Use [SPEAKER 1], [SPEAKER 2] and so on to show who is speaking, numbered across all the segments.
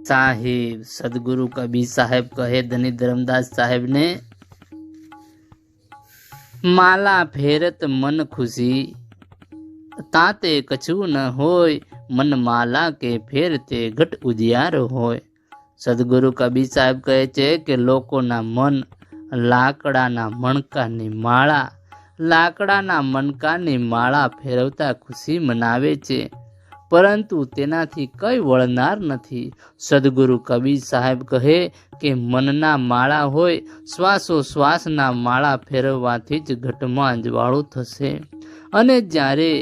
[SPEAKER 1] साहिब सदगुरु कबीर साहेब कहे धनी धर्मदास साहेब ने, माला फेरत मन खुशी ताते कछु न होय, मन माला के फेरते घट उजियार होय। सदगुरु कबीर साहेब कहे छे के लोकोना मन लाकडाना मणकानी माळा, लाकडाना मणकानी माळा फेरवता खुशी मनावे छे, परंतु तेनाथी कई वळनार नथी। सदगुरु कबीर साहेब कहे के मनना माळा होय, श्वासोश्वासना माळा फेरववाथी ज घटमां ज्वाळो थशे अने ज्यारे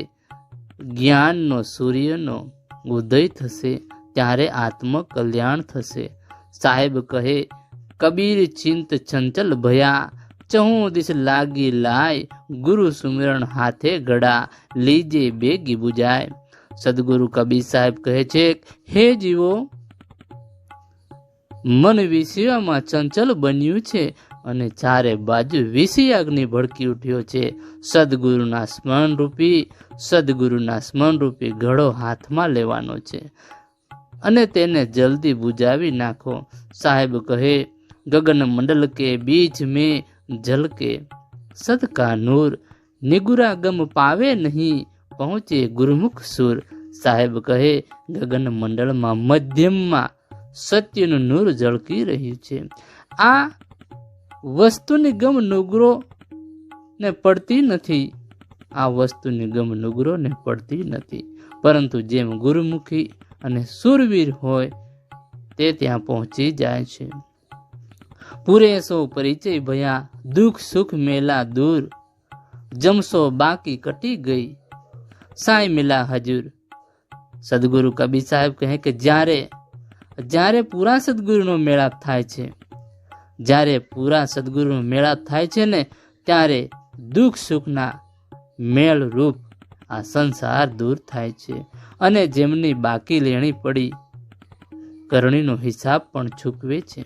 [SPEAKER 1] ज्ञाननो सूर्यनो उदय थशे त्यारे आत्मकल्याण थशे। साहेब कहे, कबीर चिंत चंचल भया, चहु दिस लागी लाय, गुरु सुमिरण हाथे गड़ा, लीजे बेगी बुझाय। सदगुरु कबीर साहेब कहे छे, हे जीवो, मन विषयोमां चंचल बन्यु छे अने चारे बाजु विषय अग्नि भड़की उठ्यो छे। सदगुरुना स्मरण रूपी घड़ो हाथमां लेवानो छे अने तेने जल्दी बुझावी नाखो। साहेब कहे, गगन मंडल के बीच में झलके सद का नूर, निगुरा गम पावे नहीं, पहुंचे गुरुमुख सुर। साहेब कहे, गगन मंडल में मध्यम में सत्यनु नूर झळकी रह्यु छे। आ वस्तुनी गम नुगरो ने पड़ती नथी, आ वस्तुनी गम नुगरो ने पड़ती नथी, परंतु जेम गुरुमुखी अने सूरवीर होय ते त्यां पहोंची जाय छे। पूरे सो परिचय भया, दुख सुख मेला दूर, जमसो बाकी कटी गई, साई मिला हजूर। सदगुरु कबीर साहेब कहे के જ્યારે પૂરા સદગુરુનો મેળાપ થાય છે, જ્યારે પૂરા સદગુરુનો મેળાપ થાય છે ને, ત્યારે દુઃખ સુખના મેળ રૂપ આ સંસાર દૂર થાય છે અને જેમની બાકી લેણી પડી કરણીનો હિસાબ પણ ચૂકવે છે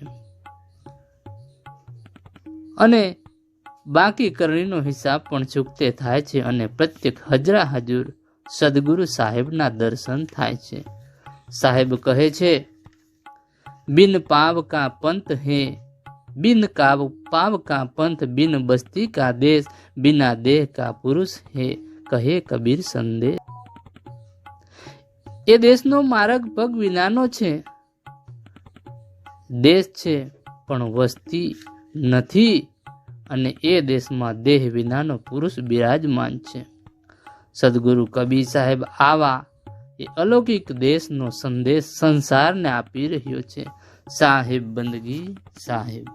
[SPEAKER 1] અને બાકી કરણીનો હિસાબ પણ ચૂકતે થાય છે અને પ્રત્યેક હજરા હજુર સદગુરુ સાહેબના દર્શન થાય છે। સાહેબ કહે છે, बिन पाव का पंथ है, बिन पाव का पंथ, बिन बस्ती का देश, बिना देह का पुरुष है, कहे कबीर संदेश। ए देशनो मार्ग पग विनानो छे, देश छे पण वस्ती नथी अने ए देशमां देह विनानो पुरुष विराजमान छे। सदगुरु कबीर साहेब आवा એ અલૌકિક દેશનો સંદેશ સંસારને આપી રહ્યો છે। સાહેબ બંદગી સાહેબ।